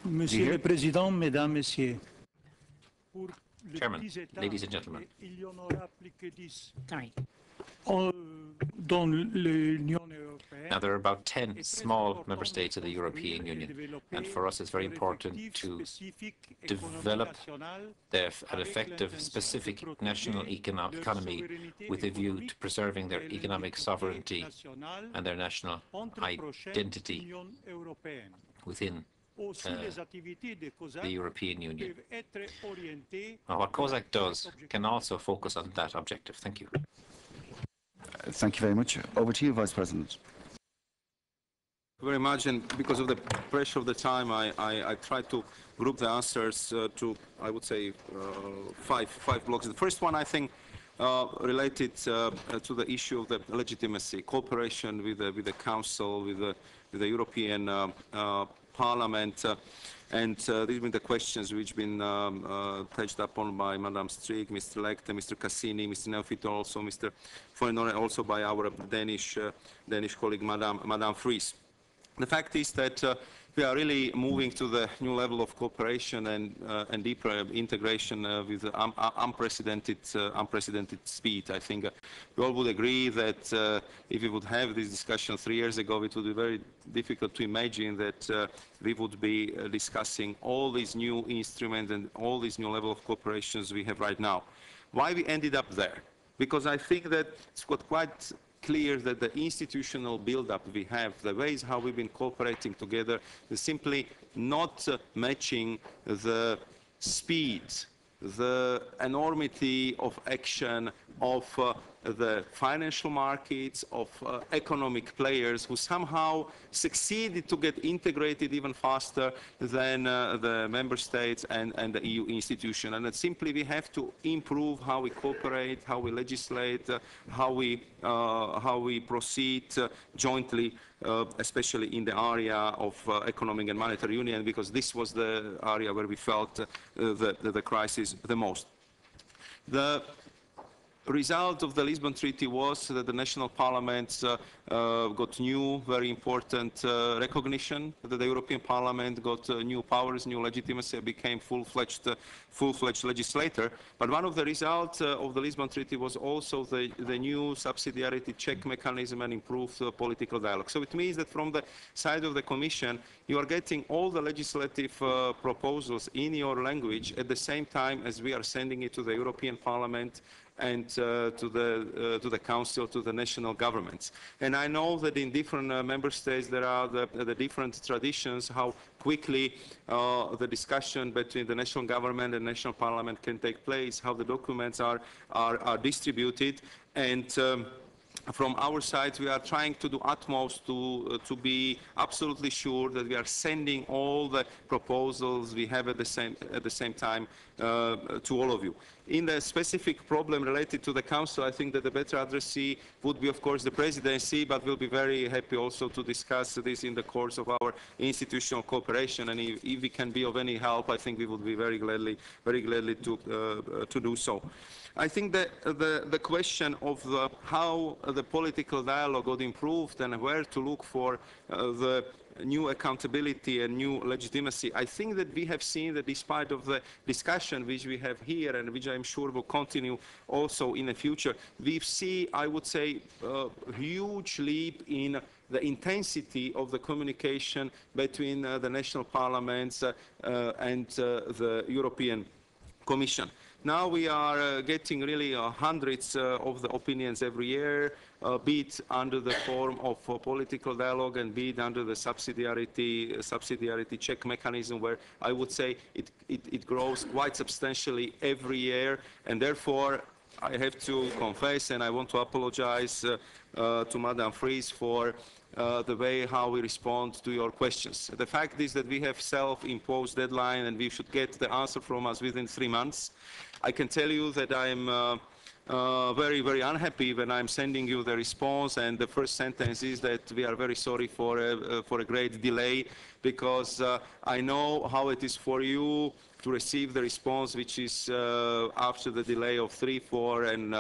Monsieur le Président, Mesdames, Messieurs. Chairman, ladies and gentlemen. Sorry. Now, there are about 10 small member states of the European Union, and for us it's very important to develop an effective, specific national economy with a view to preserving their economic sovereignty and their national identity within the European Union. Now, what COSAC does can also focus on that objective. Thank you. Thank you very much. Over to you, Vice President. Very much, and because of the pressure of the time, I tried to group the answers to, I would say, five blocks. The first one, I think, related to the issue of the legitimacy, cooperation with the Council, with the European Parliament, and these have been the questions which have been touched upon by Madame Strik, Mr. Lecter, Mr. Cassini, Mr. Neufito, also Mr. Foynor, and also by our Danish colleague, Madame Fries. The fact is that we are really moving to the new level of cooperation and deeper integration with unprecedented speed. I think we all would agree that if we would have this discussion 3 years ago, it would be very difficult to imagine that we would be discussing all these new instruments and all these new level of cooperations we have right now. Why we ended up there? Because I think that it's got quite clear that the institutional build-up we have, the ways how we've been cooperating together, is simply not matching the speed, the enormity of action of the financial markets, of economic players who somehow succeeded to get integrated even faster than the member states and the EU institution. And that simply we have to improve how we cooperate, how we legislate, how we proceed jointly, especially in the area of economic and monetary union, because this was the area where we felt the crisis the most. The result of the Lisbon Treaty was that the national parliaments got new, very important recognition, that the European Parliament got new powers, new legitimacy, became full-fledged legislator. But one of the results of the Lisbon Treaty was also the new subsidiarity check mechanism and improved political dialogue. So it means that from the side of the Commission, you are getting all the legislative proposals in your language at the same time as we are sending it to the European Parliament and to the Council, to the national governments. And I know that in different member states there are the different traditions, how quickly the discussion between the national government and national parliament can take place, how the documents are distributed. And from our side, we are trying to do utmost to be absolutely sure that we are sending all the proposals we have at the same time to all of you. In the specific problem related to the Council, I think that the better addressee would be, of course, the Presidency, but we'll be very happy also to discuss this in the course of our institutional cooperation. And if we can be of any help, I think we would be very gladly to do so. I think that the question of how the political dialogue got improved and where to look for the new accountability and new legitimacy, I think that we have seen that despite of the discussion which we have here and which I'm sure will continue also in the future, we see, I would say, a huge leap in the intensity of the communication between the national parliaments and the European Commission. Now we are getting really hundreds of the opinions every year, be it under the form of political dialogue and be it under the subsidiarity check mechanism, where I would say it grows quite substantially every year. And therefore, I have to confess, and I want to apologize to Madame Fries for the way how we respond to your questions. The fact is that we have self-imposed deadline and we should get the answer from us within 3 months. I can tell you that I'm very, very unhappy when I'm sending you the response, and the first sentence is that we are very sorry for a great delay, because I know how it is for you to receive the response which is after the delay of 3, 4, and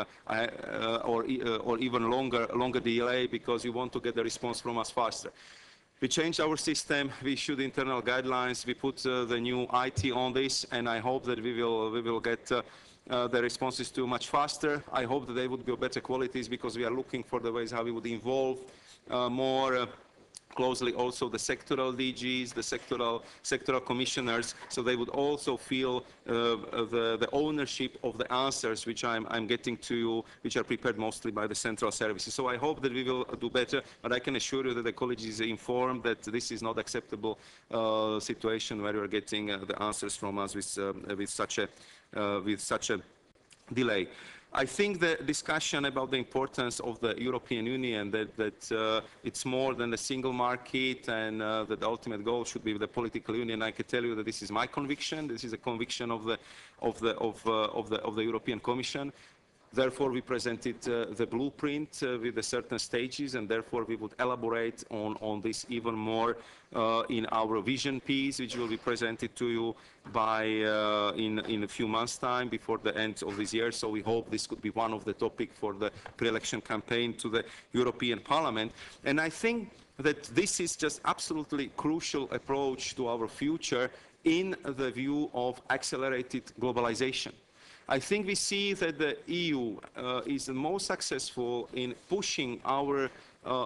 or even longer delay, because you want to get the response from us faster. We changed our system, we issued internal guidelines, we put the new IT on this, and I hope that we will get the responses to much faster. I hope that they would be of better qualities, because we are looking for the ways how we would involve more closely also the sectoral DGs, the sectoral commissioners, so they would also feel the ownership of the answers which I'm getting to you, which are prepared mostly by the central services. So I hope that we will do better, but I can assure you that the college is informed that this is not acceptable situation where you're getting the answers from us with such a delay. I think the discussion about the importance of the European Union, that it's more than the single market, and that the ultimate goal should be the political union. I can tell you that this is my conviction. This is a conviction of the European Commission. Therefore, we presented the blueprint with the certain stages, and therefore we would elaborate on this even more in our vision piece, which will be presented to you by in a few months' time, before the end of this year. So we hope this could be one of the topics for the pre-election campaign to the European Parliament. And I think that this is just absolutely crucial approach to our future in the view of accelerated globalization. I think we see that the EU is the most successful in pushing our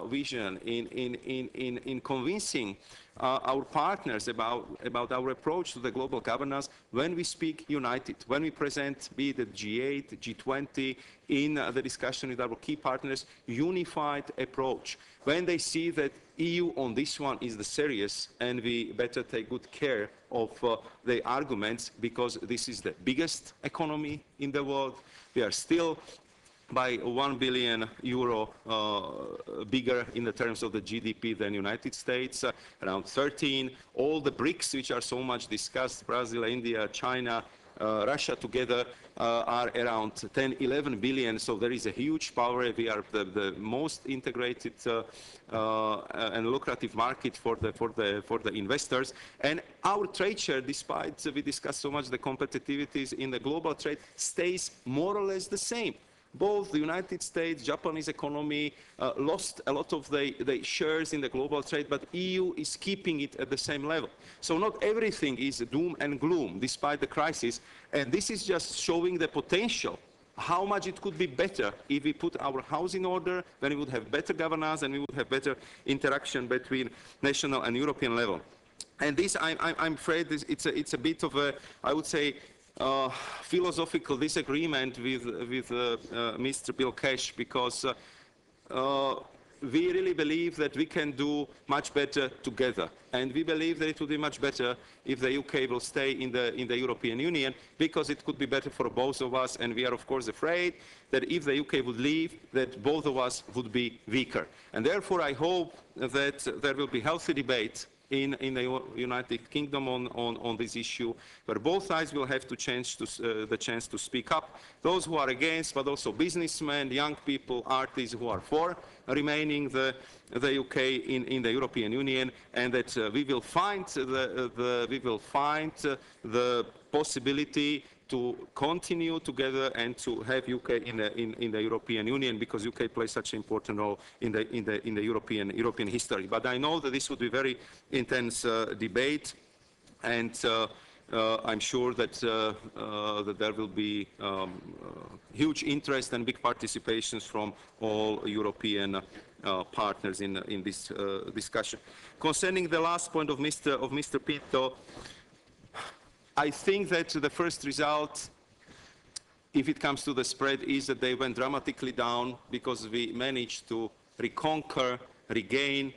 vision, in convincing our partners about our approach to the global governance when we speak united, when we present, be it G8, G20, in the discussion with our key partners, unified approach. When they see that EU on this one is the serious, and we better take good care of the arguments, because this is the biggest economy in the world. We are still by €1 billion bigger in the terms of the GDP than United States, around 13. All the BRICS, which are so much discussed, Brazil, India, China, Russia together, are around 10, 11 billion. So there is a huge power. We are the most integrated and lucrative market for the investors. And our trade share, despite we discuss so much the competitivities in the global trade, stays more or less the same. Both the United States, Japanese economy lost a lot of the shares in the global trade, but EU is keeping it at the same level. So not everything is doom and gloom, despite the crisis. And this is just showing the potential, how much it could be better if we put our house in order, then we would have better governance, and we would have better interaction between national and European level. And this, I'm afraid, it's a bit of a, I would say, philosophical disagreement with Mr. Bill Cash, because we really believe that we can do much better together, and we believe that it would be much better if the UK will stay in the European Union, because it could be better for both of us. And we are of course afraid that if the UK would leave, that both of us would be weaker. And therefore I hope that there will be healthy debate in the United Kingdom on this issue, where both sides will have to the chance to speak up. Those who are against, but also businessmen, young people, artists who are for remaining the UK in the European Union, and that we will find the possibility to continue together and to have UK in the European Union, because UK plays such an important role in the European history. But I know that this would be a very intense debate, and I'm sure that that there will be huge interest and big participations from all European partners in this discussion. Concerning the last point of Mr. Pinto, I think that the first result, if it comes to the spread, is that they went dramatically down, because we managed to regain,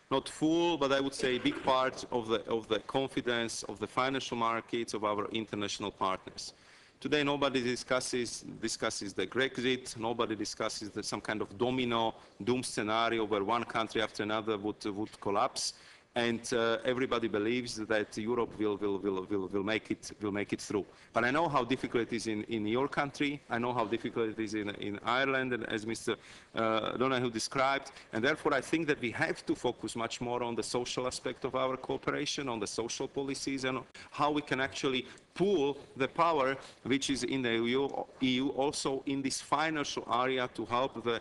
not full, but I would say a big part of the confidence of the financial markets of our international partners. Today, nobody discusses the Brexit. Nobody discusses some kind of domino doom scenario where one country after another would collapse. And everybody believes that Europe will make it through. But I know how difficult it is in your country. I know how difficult it is in Ireland, and as Mr. Donahue described. And therefore, I think that we have to focus much more on the social aspect of our cooperation, on the social policies, and how we can actually pool the power which is in the EU also in this financial area to help the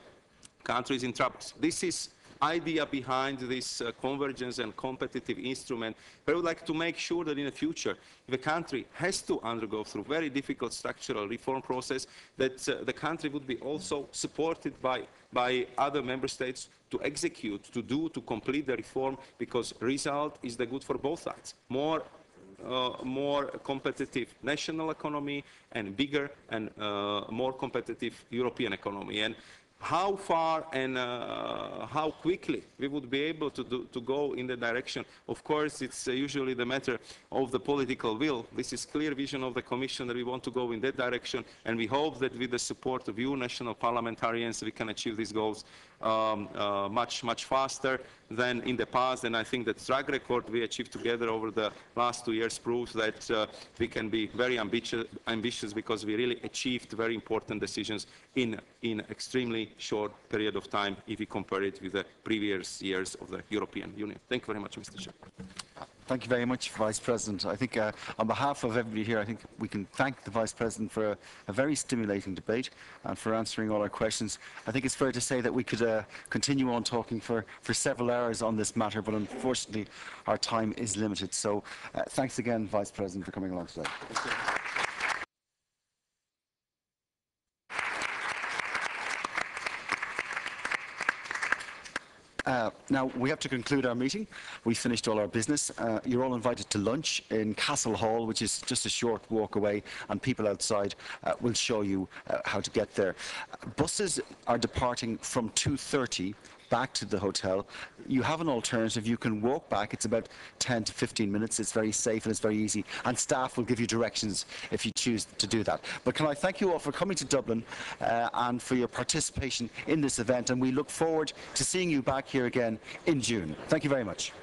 countries in trouble. This is idea behind this convergence and competitive instrument. But I would like to make sure that in the future, if a country has to undergo through very difficult structural reform process, that the country would be also supported by other member states to execute, to complete the reform, because result is the good for both sides. More competitive national economy and bigger and more competitive European economy. And how far and how quickly we would be able to go in the direction, of course, it's usually the matter of the political will. This is clear vision of the Commission that we want to go in that direction, and we hope that with the support of you, national parliamentarians, we can achieve these goals much faster than in the past. And I think that track record we achieved together over the last 2 years proves that we can be very ambitious, because we really achieved very important decisions in extremely short period of time if we compare it with the previous years of the European Union. Thank you very much, Mr. Chair. Thank you very much, Vice President. I think on behalf of everybody here, I think we can thank the Vice President for a very stimulating debate and for answering all our questions. I think it's fair to say that we could continue on talking for several hours on this matter, but unfortunately our time is limited. So thanks again, Vice President, for coming along today. Now, we have to conclude our meeting. We finished all our business. You're all invited to lunch in Castle Hall, which is just a short walk away, and people outside will show you how to get there. Buses are departing from 2:30 back to the hotel. You have an alternative. You can walk back. It's about 10 to 15 minutes. It's very safe and it's very easy. And staff will give you directions if you choose to do that. But can I thank you all for coming to Dublin and for your participation in this event. And we look forward to seeing you back here again in June. Thank you very much.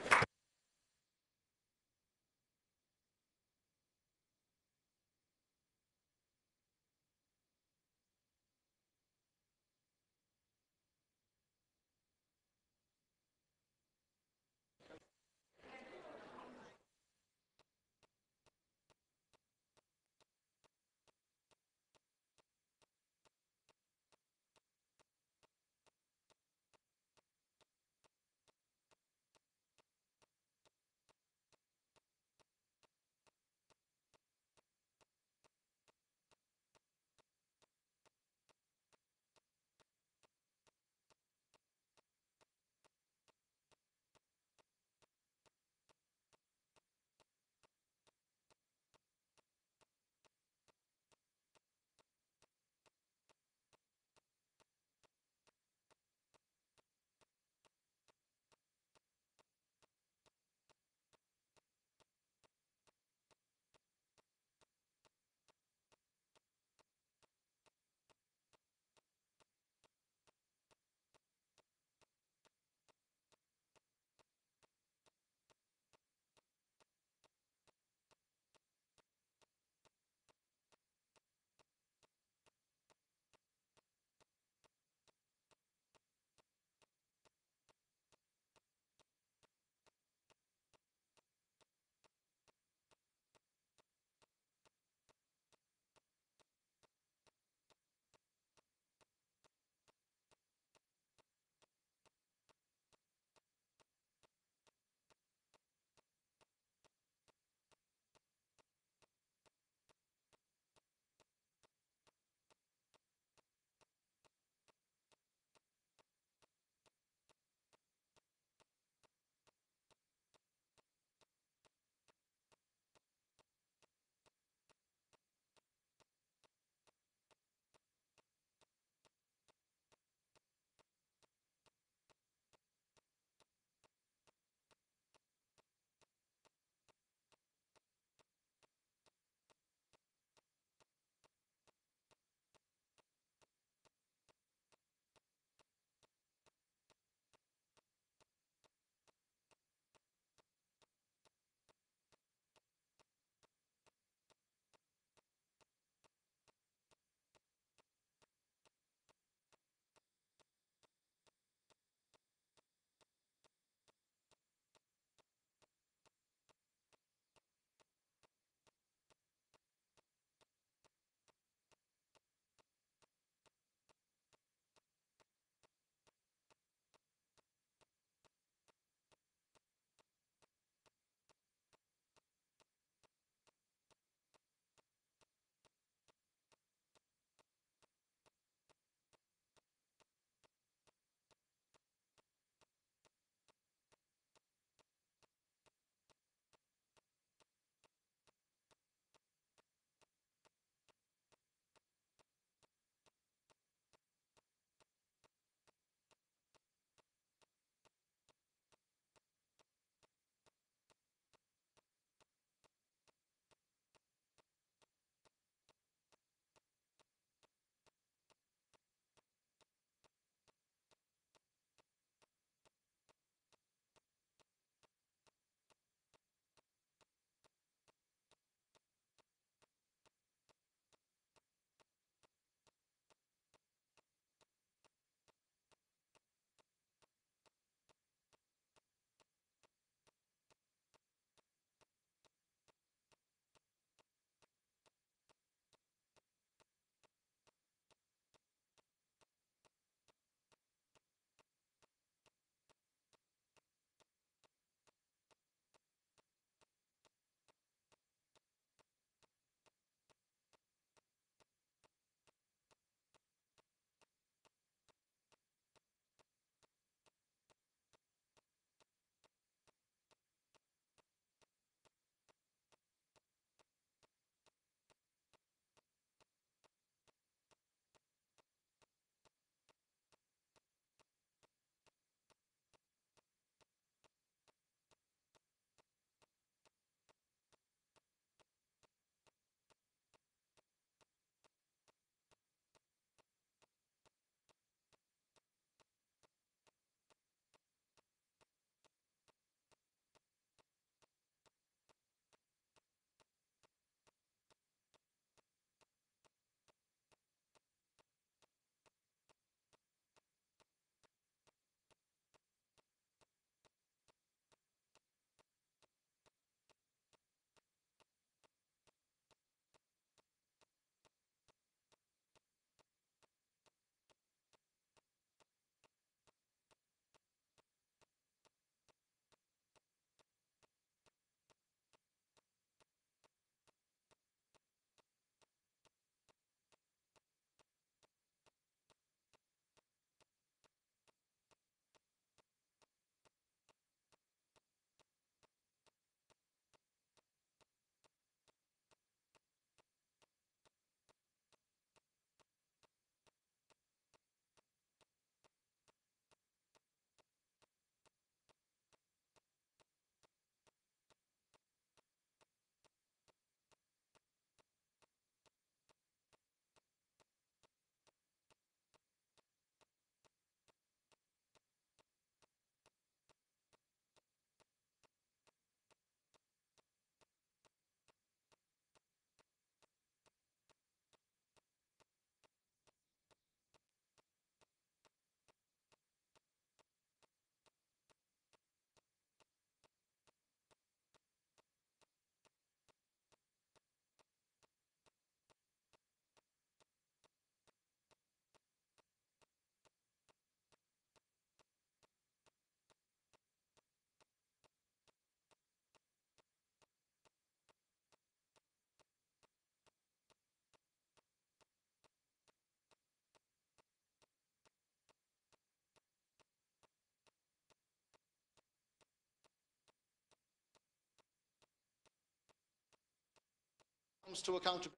to accountability.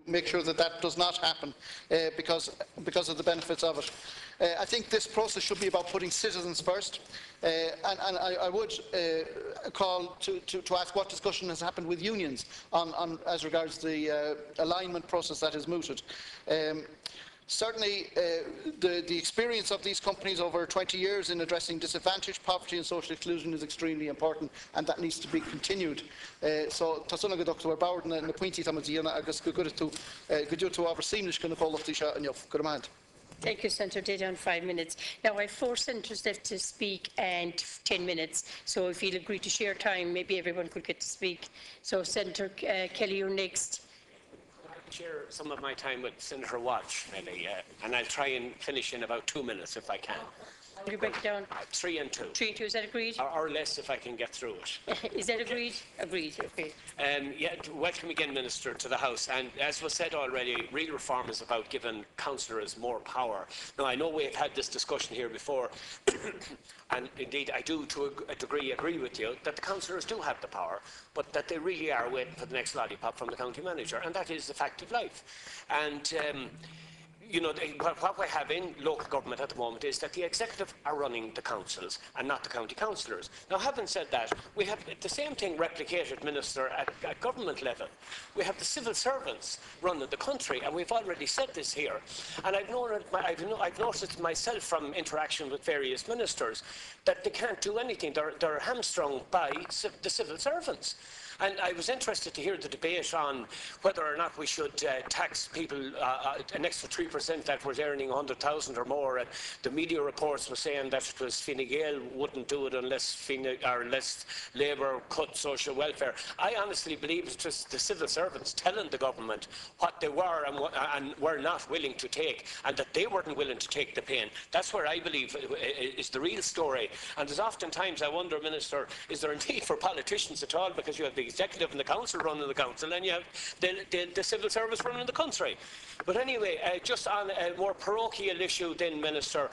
Make sure that that does not happen because of the benefits of it. I think this process should be about putting citizens first, and I would call to ask what discussion has happened with unions on as regards the alignment process that is mooted. Certainly, the experience of these companies over 20 years in addressing disadvantage, poverty and social exclusion is extremely important, and that needs to be continued. So, Tasuna go Dr. Bowden and the pointy Tamadina, I guess, good to oversee this kind of all of the shot and you've got a man. Thank you, Senator Data, on 5 minutes. Now, I have 4 senators left to speak and 10 minutes. So, if you'll agree to share time, maybe everyone could get to speak. So, Senator Kelly, you're next. Share some of my time with Senator Walsh, really, and I'll try and finish in about 2 minutes if I can. Will you break it down? 3 and 2. 3 and 2, is that agreed? Or less if I can get through it. Is that agreed? Agreed, okay. Yeah, welcome again, Minister, to the House. And as was said already, real reform is about giving councillors more power. Now, I know we've had this discussion here before, and indeed I do to a degree agree with you that the councillors do have the power, but that they really are waiting for the next lollipop from the county manager, and that is the fact of life. And you know, what we have in local government at the moment is that the executive are running the councils and not the county councillors. Now, having said that, we have the same thing replicated, Minister, at government level. We have the civil servants running the country, and we've already said this here. And I've noticed myself from interaction with various ministers that they can't do anything. They're hamstrung by the civil servants. And I was interested to hear the debate on whether or not we should tax people an extra 3% that was earning 100,000 or more. And the media reports were saying that it was Fine Gael wouldn't do it unless Labour cut social welfare. I honestly believe it's just the civil servants telling the government what they were and were not willing to take, and that they weren't willing to take the pain. That's where I believe is the real story. And there's oftentimes I wonder, Minister, is there a need for politicians at all? Because you have the executive and the council running the council, and you have the civil service running the country. But anyway, just on a more parochial issue then, Minister,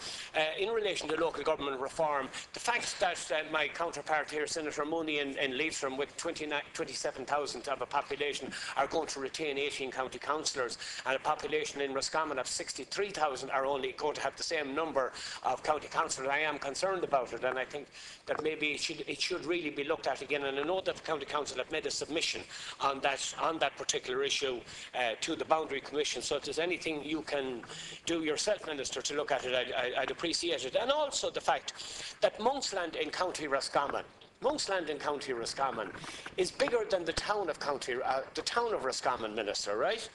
in relation to local government reform, the fact that my counterpart here, Senator Mooney in Leitrim, with 27,000 of a population, are going to retain 18 county councillors, and a population in Roscommon of 63,000 are only going to have the same number of county councillors. I am concerned about it, and I think that maybe it should really be looked at again. And I know that the County Council have made a submission on that particular issue to the Boundary Commission. So if there's anything you can do yourself, Minister, to look at it, I'd appreciate it. And also the fact that Monksland in County Roscommon is bigger than the town of Roscommon, Minister, right?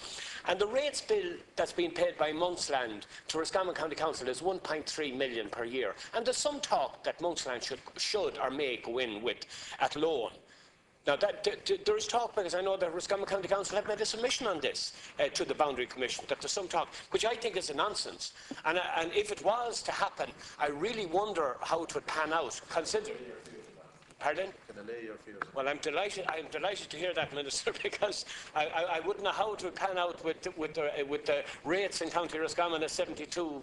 And the rates bill that's being paid by Monksland to Roscommon County Council is 1.3 million per year. And there's some talk that Monksland should or may go in with at loan. Now, there is talk, because I know that Roscommon County Council have made a submission on this to the Boundary Commission, that there's some talk, which I think is a nonsense. And if it was to happen, I really wonder how it would pan out, considering... Pardon? Well, I'm delighted to hear that, Minister, because I wouldn't know how it would pan out with the rates in County Roscommon at 72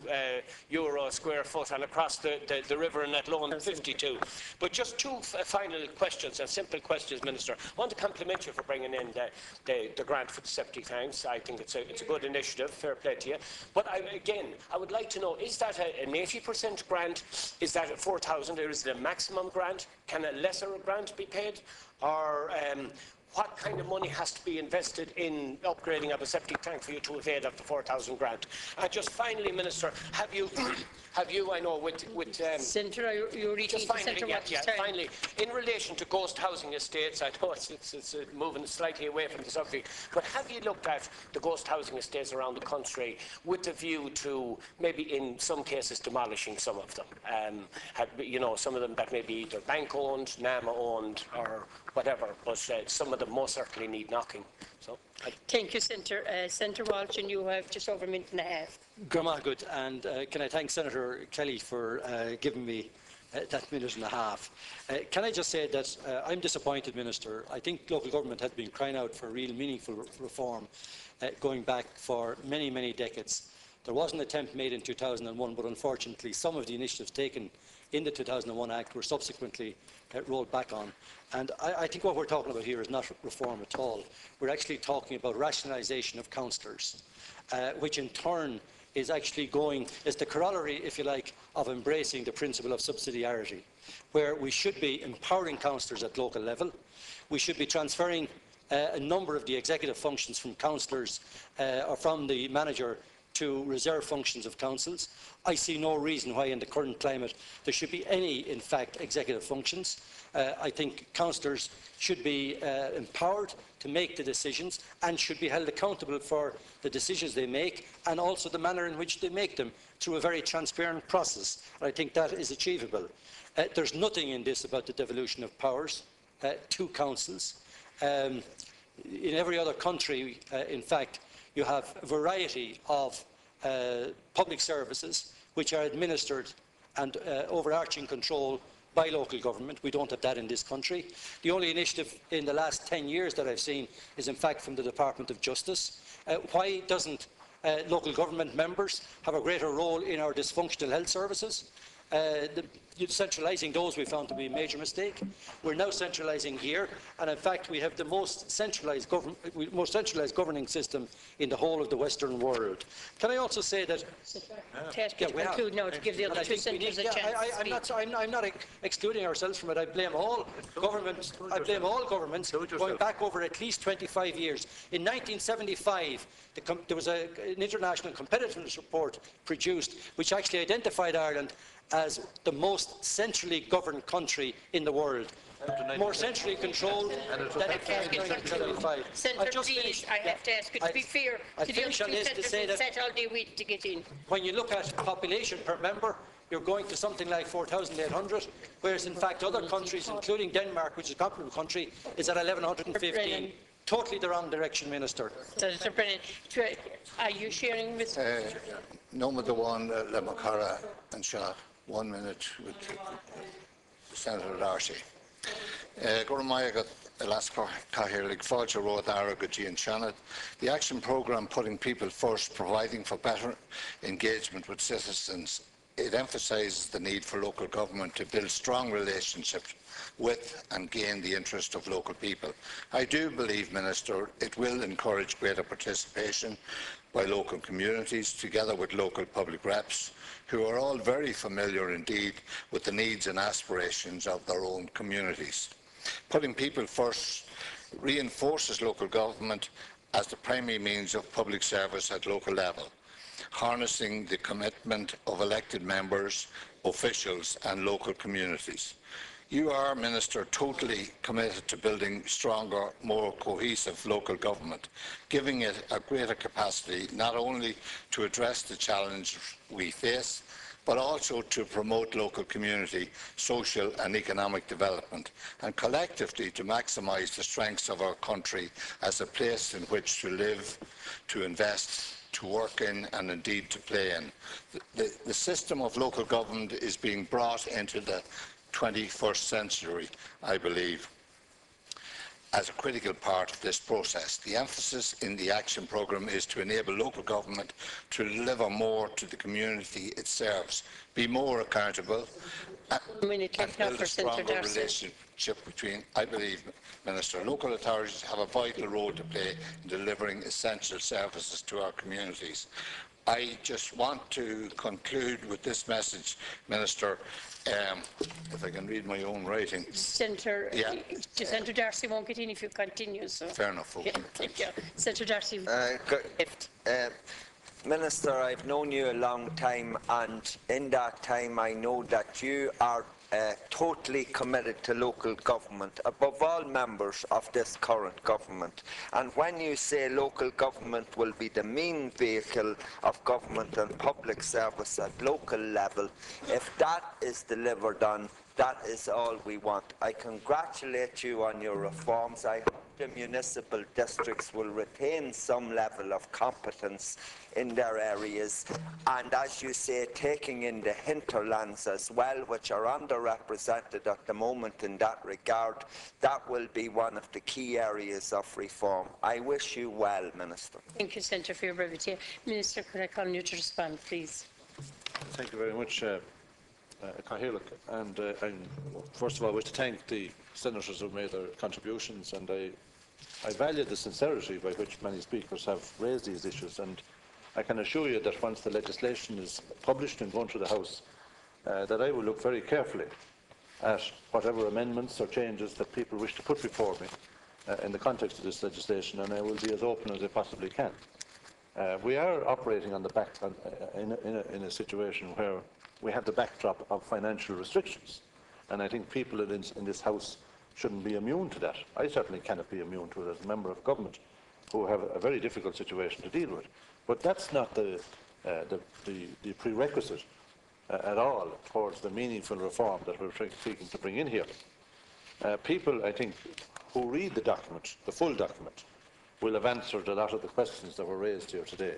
euro a square foot, and across the river in Athlone 52. But just 2 final questions, and simple questions, Minister. I want to compliment you for bringing in the grant for the septic tanks. I think it's a good initiative. Fair play to you. But I would like to know: is that an 80% grant? Is that 4,000? Or is it a maximum grant? Can a lesser grant be paid? Or what kind of money has to be invested in upgrading of a septic tank for you to avail of the 4,000 grant? And just finally, Minister, have you, I know, with Centre, you're reaching just to finally, Centre Watch's time. finally, in relation to ghost housing estates, I know it's moving slightly away from the subject, but have you looked at the ghost housing estates around the country with a view to maybe in some cases demolishing some of them? You know, some of them that may be either bank owned, NAMA owned, or whatever, but some of them most certainly need knocking. So, Thank you, Senator Walsh, and you have just over a minute and a half. Good, and can I thank Senator Kelly for giving me that minute and a half. Can I just say that I'm disappointed, Minister. I think local government has been crying out for real meaningful reform going back for many, many decades. There was an attempt made in 2001, but unfortunately some of the initiatives taken in the 2001 Act were subsequently rolled back on. And I think what we're talking about here is not reform at all. We're actually talking about rationalisation of councillors, which in turn is actually is the corollary, if you like, of embracing the principle of subsidiarity, where we should be empowering councillors at local level. We should be transferring a number of the executive functions from councillors or from the manager to reserve functions of councils. I see no reason why in the current climate there should be any, in fact, executive functions. I think councillors should be empowered to make the decisions and should be held accountable for the decisions they make and also the manner in which they make them through a very transparent process. I think that is achievable. There's nothing in this about the devolution of powers to councils. In every other country, in fact, you have a variety of public services which are administered and overarching control by local government. We don't have that in this country. The only initiative in the last 10 years that I've seen is in fact from the Department of Justice. Why doesn't local government members have a greater role in our dysfunctional health services? Centralising those we found to be a major mistake. We're now centralising here, and in fact we have the most centralised governing system in the whole of the Western world. Can I also say that? Conclude now to give the other two senators a chance. I'm not excluding ourselves from it. I blame all governments. Going back over at least 25 years. In 1975, there was an international competitiveness report produced which actually identified Ireland as the most centrally governed country in the world. More centrally controlled than in 1975. Senator, please, I have to ask you to be fair to the other two senators who sat all day waiting to get in. When you look at population per member, you're going to something like 4,800, whereas in fact other countries, including Denmark, which is a comparable country, is at 1,115. Totally the wrong direction, Minister. Senator Brennan, are you sharing with... Number one, Lemakara and Shah. 1 minute with Senator Darcy. The action programme Putting People First, providing for better engagement with citizens. It emphasises the need for local government to build strong relationships with and gain the interest of local people. I do believe, Minister, it will encourage greater participation by local communities together with local public reps who are all very familiar indeed with the needs and aspirations of their own communities. Putting people first reinforces local government as the primary means of public service at local level, harnessing the commitment of elected members, officials and local communities. You are, Minister, totally committed to building stronger, more cohesive local government, giving it a greater capacity not only to address the challenges we face, but also to promote local community, social and economic development, and collectively to maximise the strengths of our country as a place in which to live, to invest, to work in and indeed to play in. The system of local government is being brought into the 21st century, I believe, as a critical part of this process. The emphasis in the action programme is to enable local government to deliver more to the community it serves, be more accountable, and build a stronger relationship between, I believe, Minister, local authorities have a vital role to play in delivering essential services to our communities. I just want to conclude with this message, Minister, if I can read my own writing. Senator Darcy won't get in if you continue. So. Fair enough. Okay. Thank you. Senator Darcy. Minister, I've known you a long time, and in that time I know that you are totally committed to local government, above all members of this current government. And when you say local government will be the main vehicle of government and public service at local level, if that is delivered on, that is all we want. I congratulate you on your reforms. I hope the municipal districts will retain some level of competence in their areas, and as you say, taking in the hinterlands as well, which are underrepresented at the moment in that regard, that will be one of the key areas of reform. I wish you well, Minister. Thank you, Senator, for your brevity. Minister, could I call on you to respond, please? Thank you very much, Cathaoirleach. And first of all, I wish to thank the senators who made their contributions, and I value the sincerity by which many speakers have raised these issues, and I can assure you that once the legislation is published and going through the House, that I will look very carefully at whatever amendments or changes that people wish to put before me in the context of this legislation, and I will be as open as I possibly can. We are operating on the back in a situation where we have the backdrop of financial restrictions, and I think people in this House shouldn't be immune to that. I certainly cannot be immune to it as a member of government who have a very difficult situation to deal with. But that's not the prerequisite at all towards the meaningful reform that we're seeking to bring in here. People, I think, who read the document, the full document, will have answered a lot of the questions that were raised here today.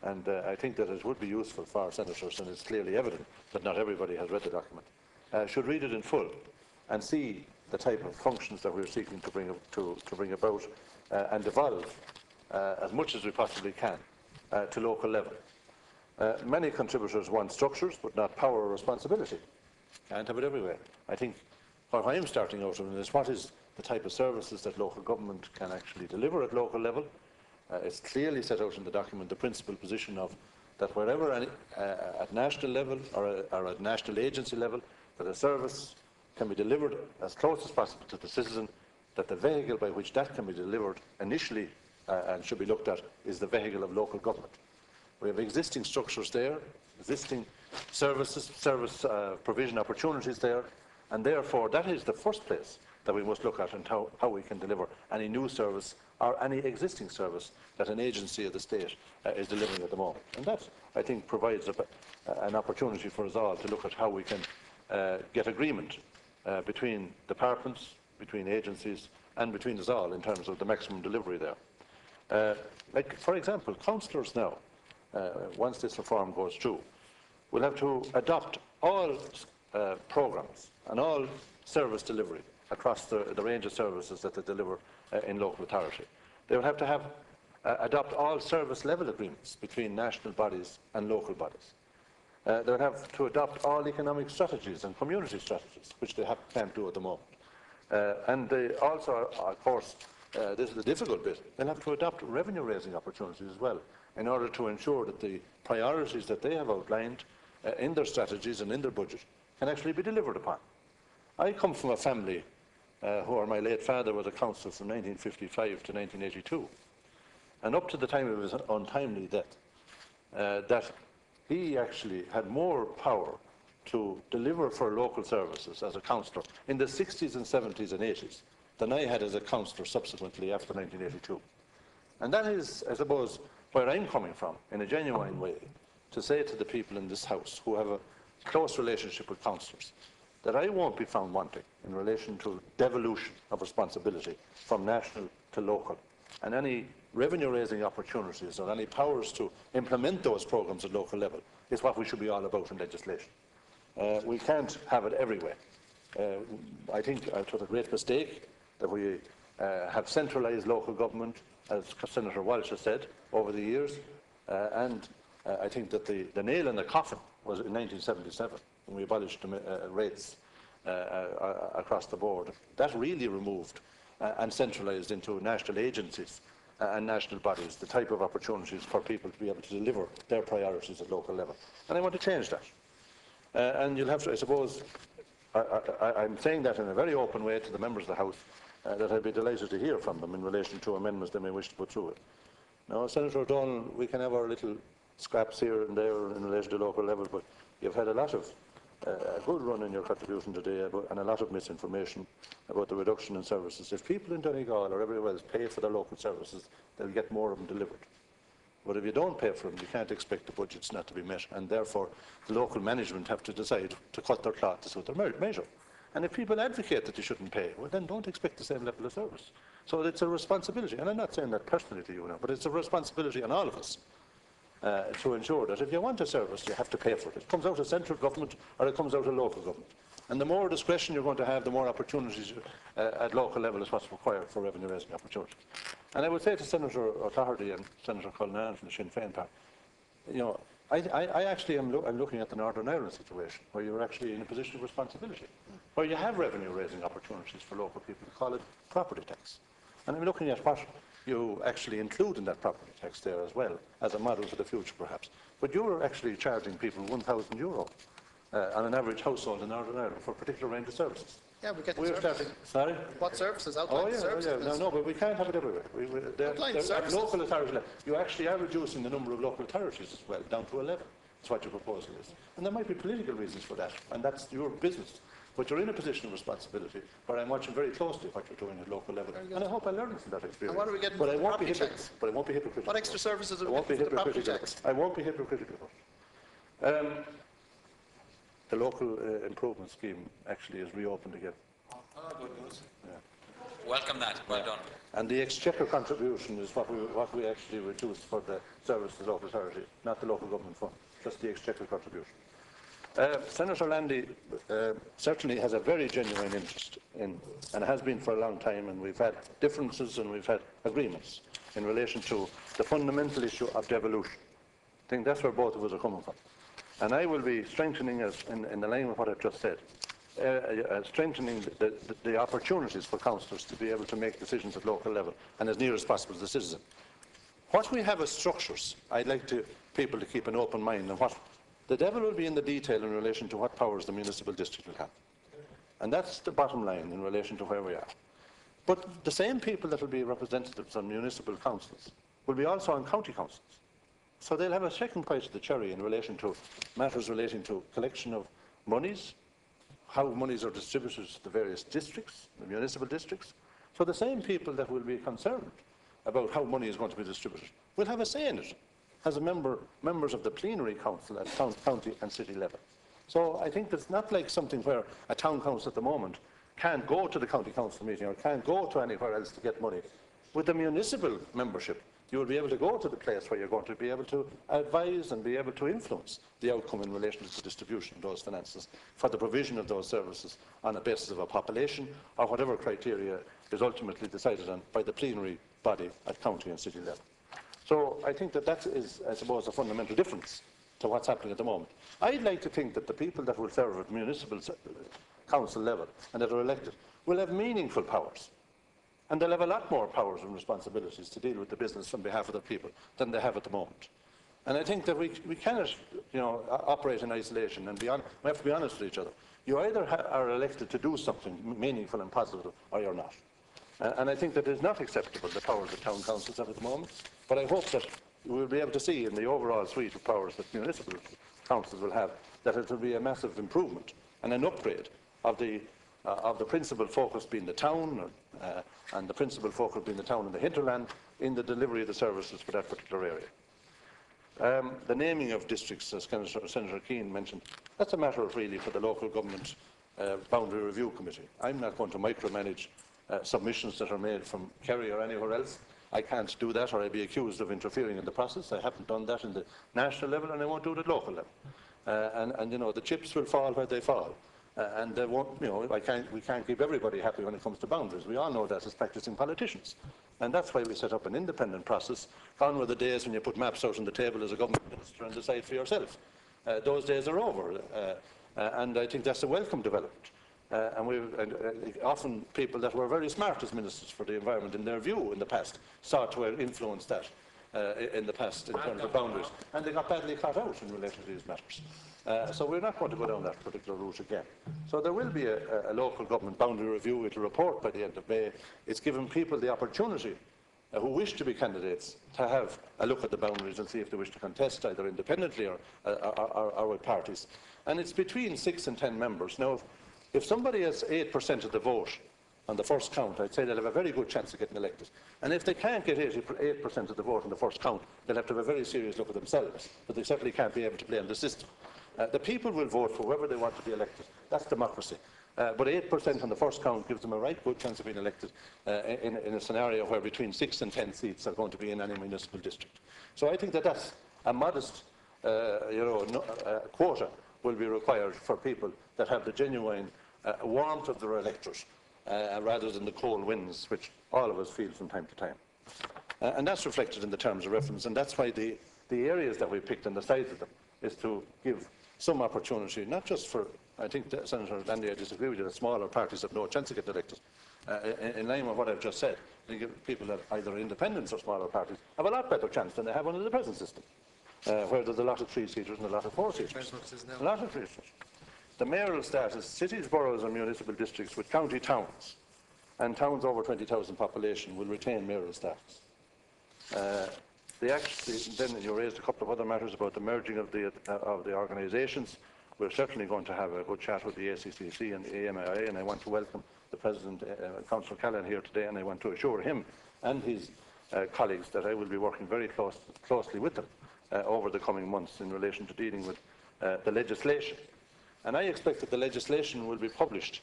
And I think that it would be useful for our senators, and it's clearly evident that not everybody has read the document, should read it in full and see the type of functions that we're seeking to bring about and evolve as much as we possibly can to local level. Many contributors want structures, but not power or responsibility. Can't have it everywhere. I think what I am starting out on is what is the type of services that local government can actually deliver at local level. It's clearly set out in the document the principal position of that wherever at national level or at national agency level that a service can be delivered as close as possible to the citizen, that the vehicle by which that can be delivered initially and should be looked at is the vehicle of local government. We have existing structures there, existing service provision opportunities there, and therefore that is the first place that we must look at and how we can deliver any new service or any existing service that an agency of the state is delivering at the moment. And that, I think, provides an opportunity for us all to look at how we can get agreement between departments, between agencies, and between us all in terms of the maximum delivery there. Like, for example, councillors now, once this reform goes through, will have to adopt all programmes and all service delivery across the range of services that they deliver in local authority. They will have to adopt all service level agreements between national bodies and local bodies. They will have to adopt all economic strategies and community strategies, which they can't do at the moment. And they also, of course, this is the difficult bit, they'll have to adopt revenue-raising opportunities as well, in order to ensure that the priorities that they have outlined in their strategies and in their budget can actually be delivered upon. I come from a family my late father was a councillor from 1955 to 1982, and up to the time of his untimely death, that he actually had more power to deliver for local services as a councillor in the 60s and 70s and 80s than I had as a councillor subsequently after 1982. And that is, I suppose, where I'm coming from, in a genuine way, to say to the people in this House who have a close relationship with councillors, that I won't be found wanting in relation to devolution of responsibility from national to local, and any revenue-raising opportunities or any powers to implement those programmes at local level is what we should be all about in legislation. We can't have it everywhere. I think it was a great mistake that we have centralised local government, as Senator Walsh has said, over the years, and I think that the nail in the coffin was in 1977, when we abolished the rates across the board. That really removed and centralised into national agencies and national bodies the type of opportunities for people to be able to deliver their priorities at local level. And I want to change that. And you'll have to, I suppose, I'm saying that in a very open way to the members of the House, that I'd be delighted to hear from them in relation to amendments they may wish to put through it. Now, Senator O'Donnell, we can have our little scraps here and there in relation to local level, but you've had a lot of a good run in your contribution today and a lot of misinformation about the reduction in services. If people in Donegal or everywhere else pay for their local services, they'll get more of them delivered. But if you don't pay for them, you can't expect the budgets not to be met, and therefore the local management have to decide to cut their cloth to suit their measure. And if people advocate that you shouldn't pay, well, then don't expect the same level of service. So it's a responsibility, and I'm not saying that personally to you now, but it's a responsibility on all of us to ensure that if you want a service, you have to pay for it. It comes out of central government or it comes out of local government. And the more discretion you're going to have, the more opportunities at local level is what's required for revenue-raising opportunities. And I would say to Senator O'Flaherty and Senator Cullinan from the Sinn Féin party, you know, I actually am looking at the Northern Ireland situation, where you're actually in a position of responsibility, where you have revenue-raising opportunities for local people. We call it property tax. And I'm looking at what you actually include in that property tax there as well, as a model for the future perhaps. But you're actually charging people €1,000 on an average household in Northern Ireland for a particular range of services. Yeah, we get the services. Sorry? What services? Outline the services. Yeah, no, but we can't have it everywhere. At local authority level, you actually are reducing the number of local authorities as well, down to 11. That's what your proposal is. And there might be political reasons for that, and that's your business. But you're in a position of responsibility where I'm watching very closely what you're doing at local level. And I hope I learn from that experience. And what are we getting but from I the won't be tax? But I won't be hypocritical. What extra services are we won't getting be from the property tax? I won't be hypocritical. The local improvement scheme actually is reopened again. Oh, good news. Yeah. Welcome that. Well done. And the exchequer contribution is what we actually reduced for the service to the local authority, not the local government fund, just the exchequer contribution. Senator Landy certainly has a very genuine interest in, and has been for a long time, and we've had differences and we've had agreements in relation to the fundamental issue of devolution. I think that's where both of us are coming from. And I will be strengthening us in the line of what I've just said, strengthening the opportunities for councillors to be able to make decisions at local level and as near as possible to the citizen. What we have as structures, I'd like people to keep an open mind on what the devil will be in the detail in relation to what powers the municipal district will have. And that's the bottom line in relation to where we are. But the same people that will be representatives on municipal councils will be also on county councils. So they'll have a second bite of the cherry in relation to matters relating to collection of monies, how monies are distributed to the various districts, the municipal districts. So the same people that will be concerned about how money is going to be distributed will have a say in it as members of the plenary council at county and city level. So I think it's not like something where a town council at the moment can't go to the county council meeting or can't go to anywhere else to get money. With the municipal membership, you will be able to go to the place where you're going to be able to advise and be able to influence the outcome in relation to the distribution of those finances for the provision of those services on the basis of a population or whatever criteria is ultimately decided on by the plenary body at county and city level. So I think that is, I suppose, a fundamental difference to what's happening at the moment. I'd like to think that the people that will serve at municipal council level and that are elected will have meaningful powers. And they'll have a lot more powers and responsibilities to deal with the business on behalf of the people than they have at the moment. And I think that we cannot, operate in isolation and we have to be honest with each other. You either are elected to do something meaningful and positive or you're not. And I think that it is not acceptable, the powers that town councils have at the moment. But I hope that we'll be able to see in the overall suite of powers that municipal councils will have that it will be a massive improvement and an upgrade of the principal focus being the town and the principal focus being the town and the hinterland in the delivery of the services for that particular area. The naming of districts, as Senator Keane mentioned, that's a matter of really for the local government boundary review committee. I'm not going to micromanage submissions that are made from Kerry or anywhere else. I can't do that or I'd be accused of interfering in the process. I haven't done that in the national level and I won't do it at local level. And the chips will fall where they fall. And they won't, we can't keep everybody happy when it comes to boundaries. We all know that as practicing politicians. And that's why we set up an independent process. Gone were the days when you put maps out on the table as a government minister and decide for yourself. Those days are over. And I think that's a welcome development. Often people that were very smart as ministers for the environment in their view in the past sought to influence that in the past in terms of boundaries, and they got badly caught out in relation to these matters. So we're not going to go down that particular route again. So there will be a local government boundary review. It will report by the end of May. It's given people the opportunity who wish to be candidates to have a look at the boundaries and see if they wish to contest either independently or with parties. And it's between 6 and 10 members. Now, if somebody has 8% of the vote on the first count, I'd say they'll have a very good chance of getting elected. And if they can't get 8% of the vote on the first count, they'll have to have a very serious look at themselves, but they certainly can't be able to blame the system. The people will vote for whoever they want to be elected. That's democracy. But 8% on the first count gives them a right good chance of being elected in a scenario where between 6 and 10 seats are going to be in any municipal district. So I think that that's a modest quota will be required for people that have the genuine warmth of their electorate rather than the cold winds which all of us feel from time to time. And that's reflected in the terms of reference, and that's why the areas that we picked and the size of them is to give some opportunity, not just for, I think Senator Landy, I disagree with you, that smaller parties have no chance of getting elected. In line with what I've just said, I think people that either independents or smaller parties have a lot better chance than they have under the present system, where there's a lot of 3-seaters and a lot of 4-seaters. A lot of 3-seaters. The mayoral status, cities, boroughs and municipal districts with county towns and towns over 20,000 population will retain mayoral status. Then you raised a couple of other matters about the merging of the organisations. We're certainly going to have a good chat with the ACCC and the AMIA, and I want to welcome the President, Councillor Callan, here today, and I want to assure him and his colleagues that I will be working very closely with them over the coming months in relation to dealing with the legislation. And I expect that the legislation will be published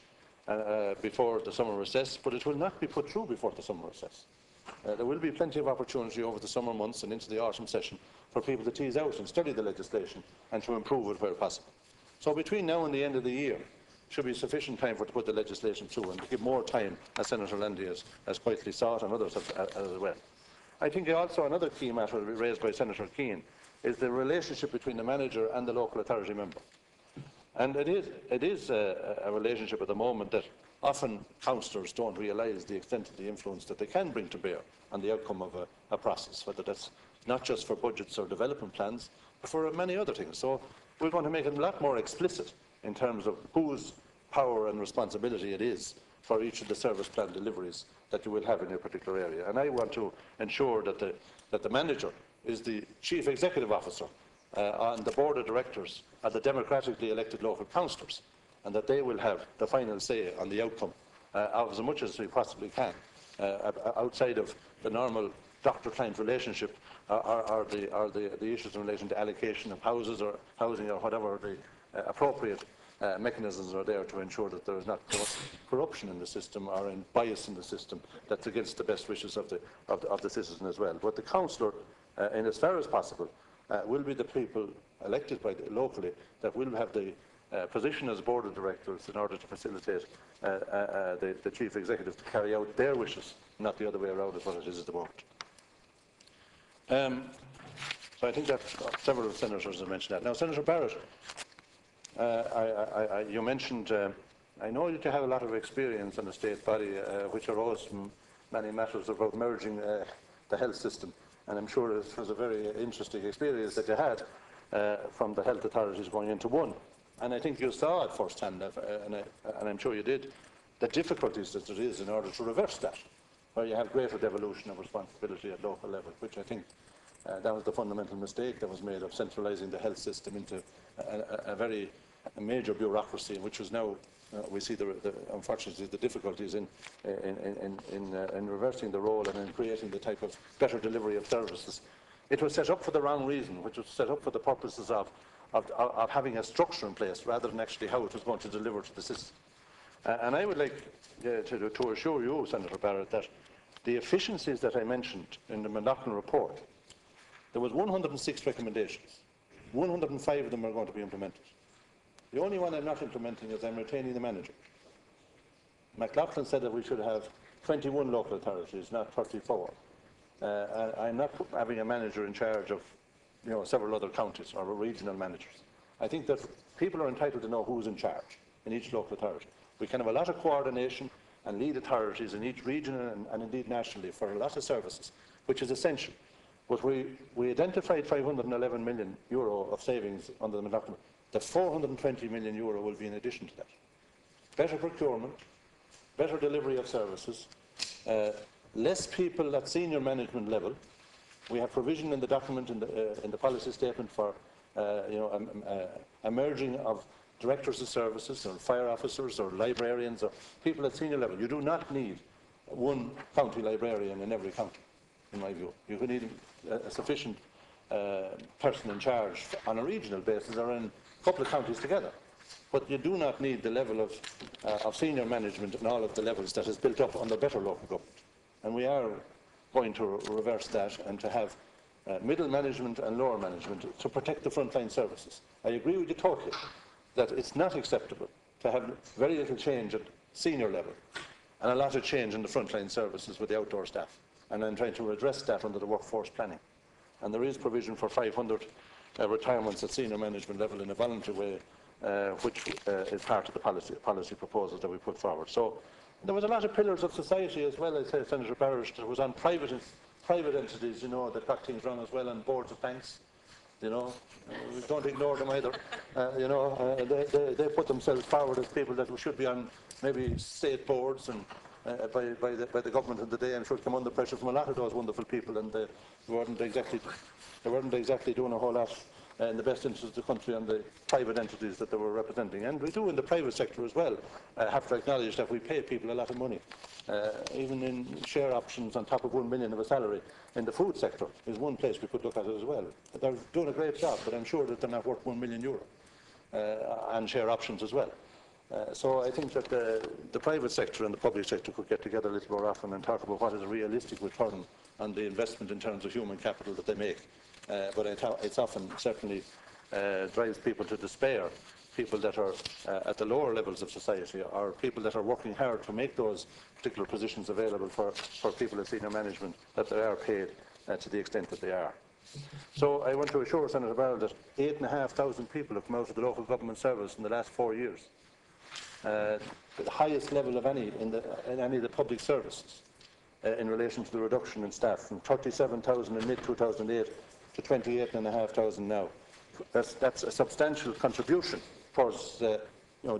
before the summer recess, but it will not be put through before the summer recess. There will be plenty of opportunity over the summer months and into the autumn session for people to tease out and study the legislation and to improve it where possible. So between now and the end of the year should be sufficient time to put the legislation through and to give more time, as Senator Landy has quietly sought and others have as well. I think also another key matter raised by Senator Keane is the relationship between the manager and the local authority member. And it is a relationship at the moment that often councillors don't realise the extent of the influence that they can bring to bear on the outcome of a process, whether that's not just for budgets or development plans, but for many other things. So we're going to make it a lot more explicit in terms of whose power and responsibility it is for each of the service plan deliveries that you will have in your particular area. And I want to ensure that the manager is the chief executive officer and the board of directors are the democratically elected local councillors, and that they will have the final say on the outcome of as much as we possibly can outside of the normal doctor-client relationship or the issues in relation to allocation of houses or housing or whatever the appropriate mechanisms are there to ensure that there is not corruption in the system or in bias in the system that's against the best wishes of the citizen as well. But the councillor, in as far as possible, will be the people elected locally that will have the position as board of directors in order to facilitate the chief executive to carry out their wishes, not the other way around as what it is at the moment. So I think that several senators have mentioned that. Now, Senator Barrett, you mentioned, I know that you have a lot of experience in the state body, which arose from many matters about merging the health system, and I'm sure it was a very interesting experience that you had from the health authorities going into one. And I think you saw at first hand, and I'm sure you did, the difficulties that there is in order to reverse that, where you have greater devolution of responsibility at local level, which I think that was the fundamental mistake that was made of centralising the health system into a very major bureaucracy, which was now, we see unfortunately the difficulties in reversing the role and in creating the type of better delivery of services. It was set up for the wrong reason, which was set up for the purposes of having a structure in place rather than actually how it was going to deliver to the system. And I would like to assure you, Senator Barrett, that the efficiencies that I mentioned in the Monaghan report, there was 106 recommendations. 105 of them are going to be implemented. The only one I'm not implementing is I'm retaining the manager. McLaughlin said that we should have 21 local authorities, not 34. I'm not having a manager in charge of several other counties or regional managers. I think that people are entitled to know who's in charge. in each local authority. We can have a lot of coordination and lead authorities in each region and indeed nationally for a lot of services, which is essential. But we identified €511 million of savings under the document. The €420 million will be in addition to that. Better procurement, better delivery of services, less people at senior management level. We have provision in the document, in the policy statement for a merging of directors of services or fire officers or librarians or people at senior level. You do not need one county librarian in every county, in my view. You could need a sufficient person in charge on a regional basis or in a couple of counties together. But you do not need the level of senior management in all of the levels that is built up under better local government. And we are going to reverse that and to have middle management and lower management to protect the frontline services. I agree with you totally that it's not acceptable to have very little change at senior level and a lot of change in the frontline services with the outdoor staff. And I'm trying to address that under the workforce planning. And there is provision for 500 retirements at senior management level in a voluntary way, which is part of the policy proposals that we put forward. So there was a lot of pillars of society as well, as said Senator Barrett, that was on private entities, that got things wrong as well, and boards of banks. We don't ignore them either. They put themselves forward as people that should be on maybe state boards and by the government of the day, and should come under pressure from a lot of those wonderful people, and they weren't exactly doing a whole lot in the best interest of the country and the private entities that they were representing. And we do in the private sector as well have to acknowledge that we pay people a lot of money, even in share options on top of €1 million of a salary. In the food sector is one place we could look at it as well. They're doing a great job, but I'm sure that they're not worth €1 million and share options as well. So I think that the private sector and the public sector could get together a little more often and talk about what is a realistic return on the investment in terms of human capital that they make. But it's often certainly drives people to despair, people that are at the lower levels of society, or people that are working hard to make those particular positions available for people at senior management, that they are paid to the extent that they are. So I want to assure Senator Barrett that 8,500 people have come out of the local government service in the last 4 years. The highest level of any in any of the public services in relation to the reduction in staff, from 37,000 in mid-2008 to 28,500 now. That's a substantial contribution towards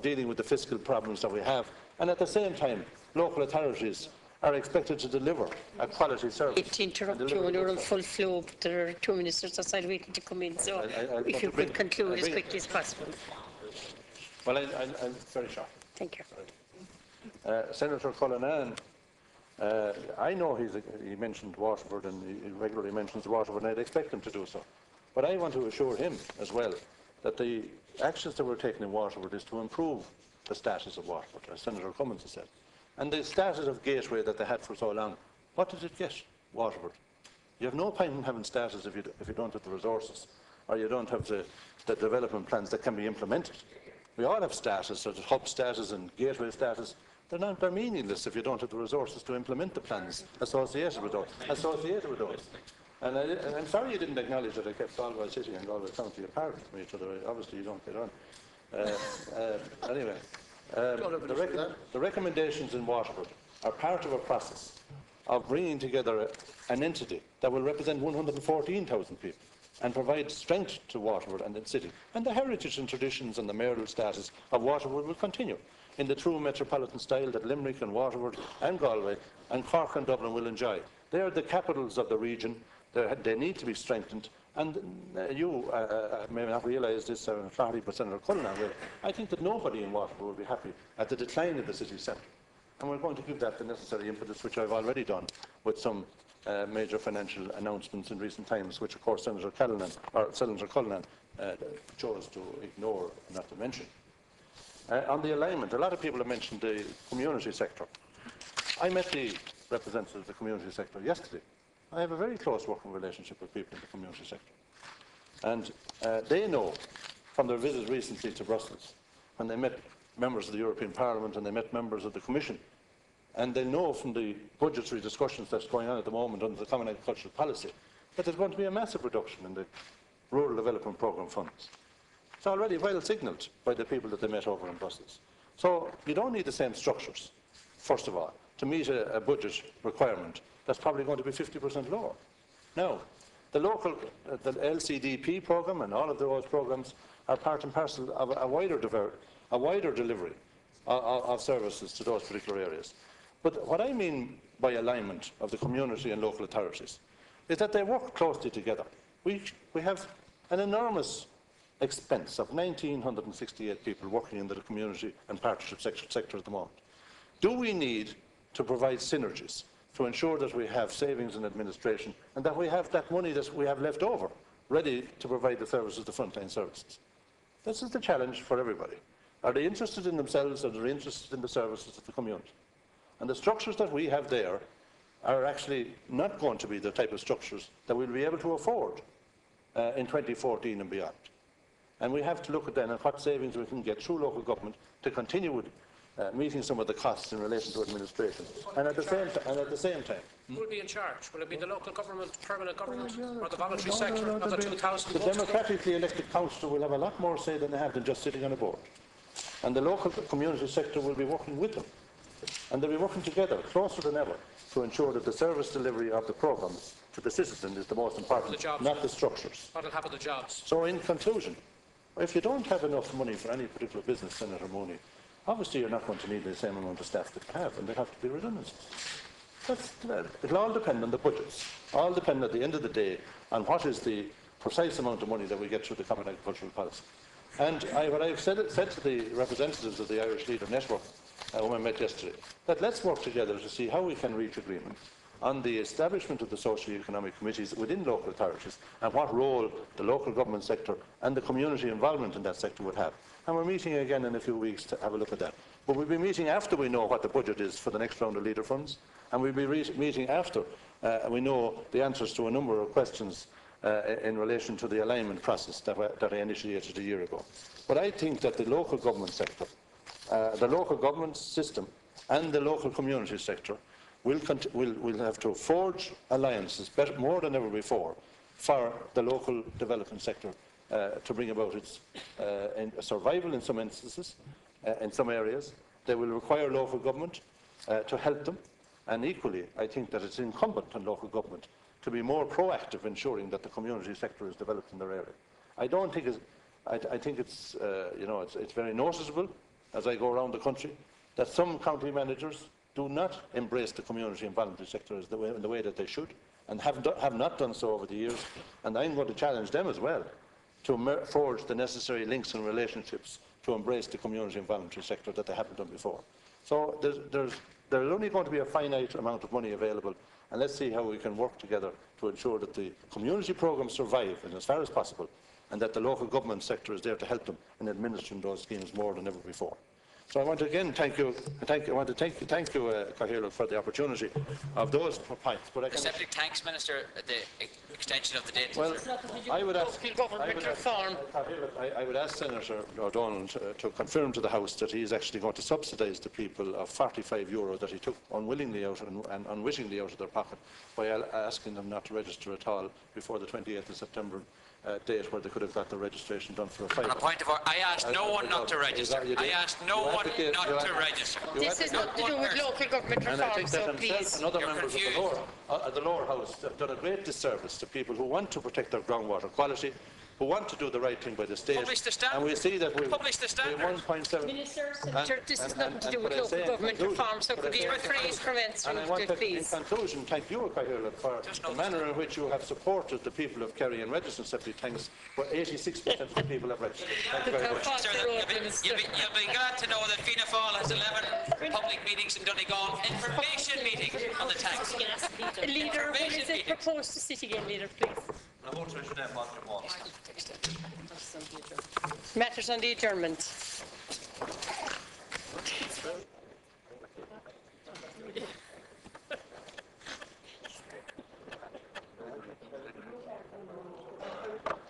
dealing with the fiscal problems that we have. And at the same time, local authorities are expected to deliver a quality service. To interrupt you, you're on full flow, but there are 2 ministers outside waiting to come in, so if you could conclude as quickly as possible. Well, I'm very short. Thank you. Senator Cullinan, I know he mentioned Waterford, and he regularly mentions Waterford, and I'd expect him to do so. But I want to assure him as well that the actions that we're taking in Waterford is to improve the status of Waterford, as Senator Cummins has said. And the status of Gateway that they had for so long, what did it get, Waterford? You have no point in having status if you don't have the resources, or you don't have the development plans that can be implemented. We all have status, such as hub status and gateway status. They're meaningless if you don't have the resources to implement the plans associated with those. And I'm sorry you didn't acknowledge that I kept Galway City and Galway County apart from each other. Obviously you don't get on. Anyway, the recommendations in Waterford are part of a process of bringing together an entity that will represent 114,000 people and provide strength to Waterford and the city. And the heritage and traditions and the mayoral status of Waterford will continue in the true metropolitan style that Limerick and Waterford and Galway and Cork and Dublin will enjoy. They are the capitals of the region. They need to be strengthened. And you may not realise this, Flaherty, but Senator Cullinan will. I think that nobody in Waterford will be happy at the decline of the city centre. And we're going to give that the necessary impetus, which I've already done with some major financial announcements in recent times, which of course Senator Cullinan chose to ignore, not to mention. On the alignment, a lot of people have mentioned the community sector. I met the representatives of the community sector yesterday. I have a very close working relationship with people in the community sector. And they know from their visit recently to Brussels, when they met members of the European Parliament and they met members of the Commission, and they know from the budgetary discussions that's going on at the moment under the Common Agricultural Policy that there's going to be a massive reduction in the Rural Development Programme funds. It's already well signalled by the people that they met over in Brussels. So you don't need the same structures, first of all, to meet a budget requirement that's probably going to be 50% lower. Now, the LCDP programme and all of those programmes are part and parcel of a wider delivery of services to those particular areas. But what I mean by alignment of the community and local authorities is that they work closely together. We have an enormous expense of 1,968 people working in the community and partnership sector at the moment. Do we need to provide synergies to ensure that we have savings in administration and that we have that money that we have left over ready to provide the services, the frontline services? This is the challenge for everybody. Are they interested in themselves, or are they interested in the services of the community? And the structures that we have there are actually not going to be the type of structures that we'll be able to afford in 2014 and beyond. And we have to look at then at what savings we can get through local government to continue with meeting some of the costs in relation to administration. And at the same time. Who will be in charge? Will it be the local government, permanent government, or the voluntary sector, or the 2,000? The democratically elected council will have a lot more say than they have than just sitting on a board. And the local community sector will be working with them. And they'll be working together, closer than ever, to ensure that the service delivery of the programmes to the citizen is the most important, not the structures. What will happen to jobs? So in conclusion, if you don't have enough money for any particular business, Senator Mooney, obviously you're not going to need the same amount of staff that you have, and there have to be redundancies. It'll all depend on the budgets. All depend at the end of the day on what is the precise amount of money that we get through the Common Agricultural Policy. And what I've said to the representatives of the Irish Leader Network, whom I met yesterday, that let's work together to see how we can reach agreement on the establishment of the socio-economic committees within local authorities and what role the local government sector and the community involvement in that sector would have. And we're meeting again in a few weeks to have a look at that. But we'll be meeting after we know what the budget is for the next round of leader funds, and we'll be meeting after we know the answers to a number of questions in relation to the alignment process that I initiated a year ago. But I think that the local government sector, the local government system and the local community sector will have to forge alliances more than ever before for the local development sector to bring about its survival in some instances, in some areas. They will require local government to help them, and equally I think that it's incumbent on local government to be more proactive, ensuring that the community sector is developed in their area. I think it's it's very noticeable as I go around the country that some county managers do not embrace the community and voluntary sector in the way that they should, and have not done so over the years. And I'm going to challenge them as well to forge the necessary links and relationships to embrace the community and voluntary sector that they haven't done before. So there's only going to be a finite amount of money available, and let's see how we can work together to ensure that the community programmes survive as far as possible, and that the local government sector is there to help them in administering those schemes more than ever before. So I want to again thank you, Cathaoirleach, for the opportunity of those points. But Septic thanks, Minister, the extension of the date. Well, I would ask Senator O'Donnell to confirm to the House that he is actually going to subsidise the people of €45 that he took unwillingly out and unwittingly out of their pocket by asking them not to register at all before the 28th of September date, where they could have got the registration done for a fiver. On a point of order, I asked no one not to register. I asked no one not to register. This is not to do with local government reform, and I think that so himself please. and other members of the lower house have done a great disservice to people who want to protect their groundwater quality, who want to do the right thing by the state. Publish the standard. And we see that we publish the standard. 1.7. Minister, this is nothing to do with local government reform, so could you refrain from answering it, please? In conclusion, thank you, Cathaoirleach, for the manner in which you have supported the people of Kerry and registered septic tanks, where 86% of the people have registered. Thank you very much. You'll be glad to know that Fianna Fáil has 11 public meetings in Donegal, information meetings on the tanks. Leader, when is it proposed to sit again, Leader, please? Matters on the adjournment.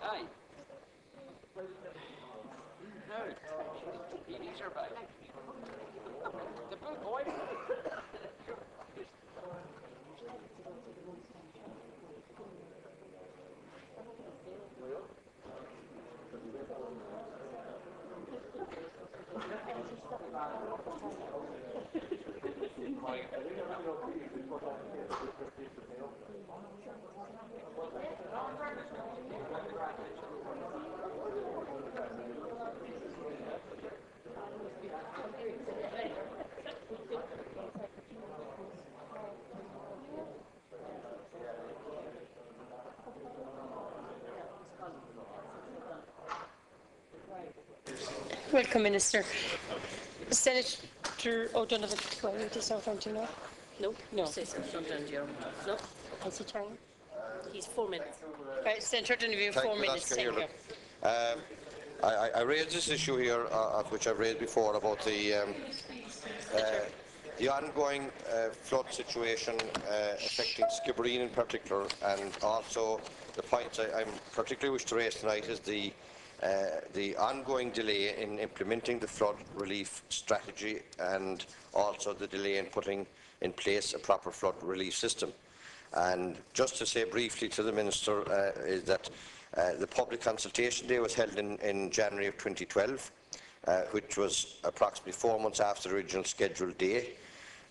Aye. No, these are back. The blue boy. Welcome, Minister. Senator O'Donovan, do I need to sound on, do you know? No. No. No. Has he time? He's 4 minutes. Right, Senator O'Donovan, 4 minutes. Thank you. I raised this issue here, which I've raised before, about the ongoing flood situation affecting Skibbereen in particular, and also the point I particularly wish to raise tonight is the ongoing delay in implementing the flood relief strategy, and also the delay in putting in place a proper flood relief system. And just to say briefly to the Minister is that the public consultation day was held in January of 2012, which was approximately 4 months after the original scheduled day.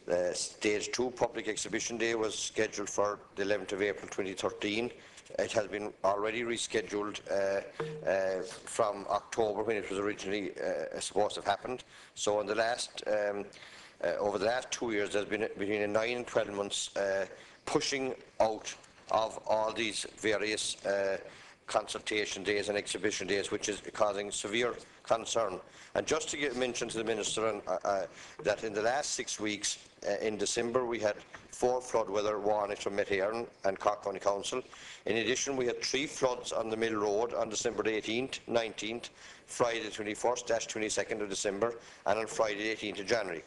The Stage 2 public exhibition day was scheduled for the 11th of April 2013. It has been already rescheduled from October, when it was originally supposed to have happened. So in the last, over the last 2 years, there's been between 9 and 12 months pushing out of all these various consultation days and exhibition days, which is causing severe concern. And just to mention to the Minister that in the last 6 weeks, in December, we had 4 flood weather warnings from Met Éireann and Cork County Council. In addition, we had 3 floods on the Mill Road on December the 18th, 19th, Friday the 21st-22nd of December, and on Friday the 18th of January.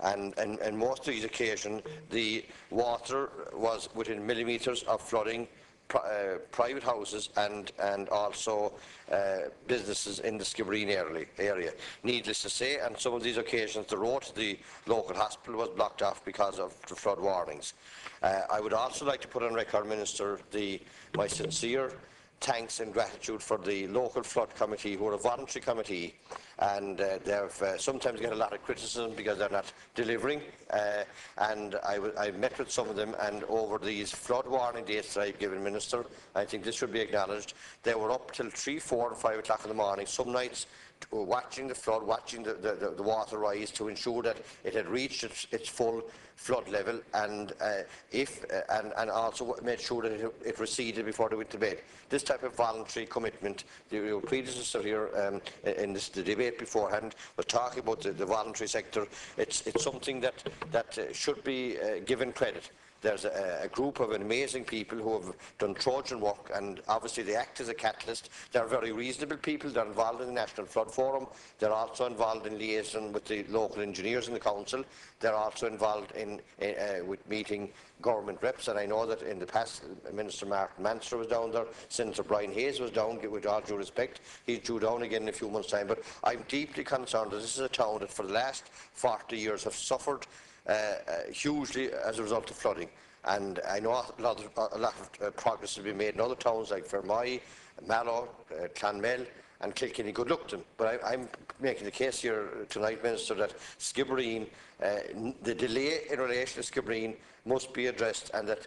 And most of these occasions, the water was within millimetres of flooding private houses and also businesses in the Skibbereen area. Needless to say, on some of these occasions, the road to the local hospital was blocked off because of the flood warnings. I would also like to put on record, Minister, my sincere thanks and gratitude for the local flood committee, who are a voluntary committee, and they've sometimes get a lot of criticism because they're not delivering, and I met with some of them, and over these flood warning dates that I've given, Minister, I think this should be acknowledged, they were up till 3, 4 and 5 o'clock in the morning, some nights, watching the flood, watching the water rise to ensure that it had reached its full flood level, and also made sure that it receded before they went to bed. This type of voluntary commitment, your predecessor here in the debate beforehand was talking about the voluntary sector. It's something that should be given credit. There's a group of amazing people who have done Trojan work, and obviously they act as a catalyst. They're very reasonable people. They're involved in the National Flood Forum. They're also involved in liaison with the local engineers in the council. They're also involved with meeting government reps, and I know that in the past Minister Martin Manser was down there, Senator Brian Hayes was down, with all due respect. He's due down again in a few months' time. But I'm deeply concerned that this is a town that for the last 40 years have suffered hugely as a result of flooding, and I know a lot of progress has been made in other towns like Fermoy, Mallow, Clonmel and Kilkenny. Good luck to them, but I'm making the case here tonight, Minister, that Skibbereen, the delay in relation to Skibbereen must be addressed, and that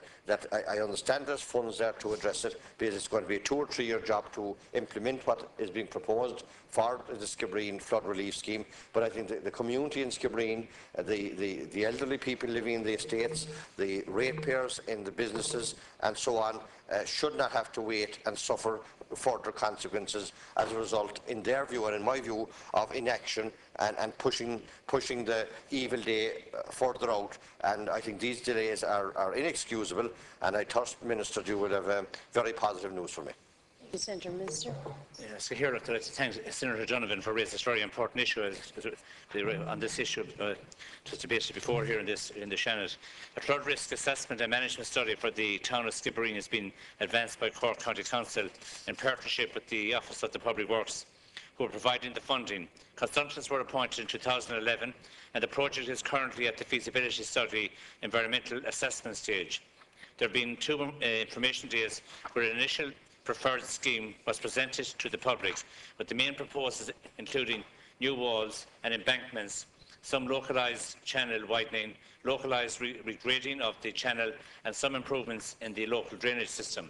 I understand there's funds there to address it, because it's going to be a 2 or 3 year job to implement what is being proposed for the Skibbereen flood relief scheme. But I think the community in Skibbereen, the elderly people living in the estates, the ratepayers in the businesses and so on, should not have to wait and suffer further consequences as a result, in their view and in my view, of inaction and pushing the evil day further out. And I think these delays are inexcusable, and I trust, Minister, you will have very positive news for me. Senator Minister. So here, I'd like to thank Senator Donovan for raising this very important issue on this issue just debated before here in the Senate. A flood risk assessment and management study for the town of Skibbereen has been advanced by Cork County Council in partnership with the Office of the Public Works, who are providing the funding. Consultants were appointed in 2011, and the project is currently at the feasibility study environmental assessment stage. There have been 2 information days where an initial preferred scheme was presented to the public, with the main proposals including new walls and embankments some localised channel widening, localised regrading of the channel and some improvements in the local drainage system.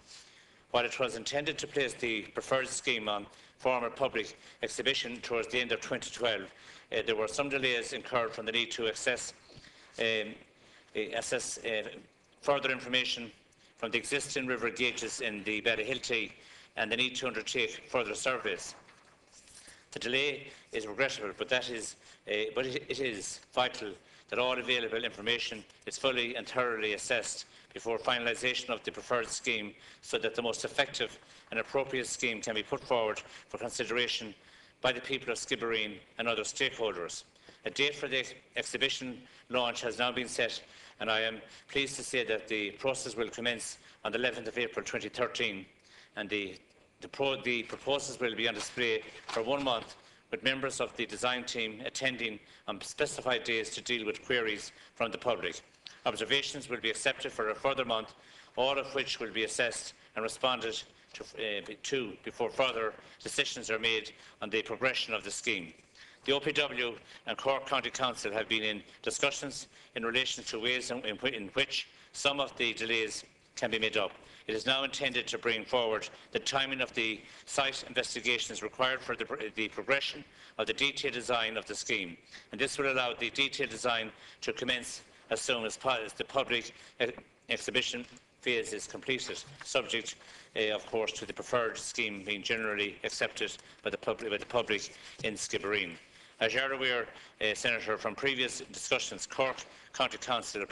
While it was intended to place the preferred scheme on former public exhibition towards the end of 2012, there were some delays incurred from the need to assess further information from the existing river gauges in the Ballahilty and the need to undertake further surveys. The delay is regrettable, but it is vital that all available information is fully and thoroughly assessed before finalisation of the preferred scheme, so that the most effective and appropriate scheme can be put forward for consideration by the people of Skibbereen and other stakeholders. A date for the exhibition launch has now been set, and I am pleased to say that the process will commence on the 11th of April 2013, and the proposals will be on display for 1 month, with members of the design team attending on specified days to deal with queries from the public. Observations will be accepted for a further month, all of which will be assessed and responded to before further decisions are made on the progression of the scheme. The OPW and Cork County Council have been in discussions in relation to ways in which some of the delays can be made up. It is now intended to bring forward the timing of the site investigations required for the progression of the detailed design of the scheme, and this will allow the detailed design to commence as soon as the public exhibition phase is completed, subject, of course, to the preferred scheme being generally accepted by the public in Skibbereen. As you are aware, Senator, from previous discussions, Cork County Council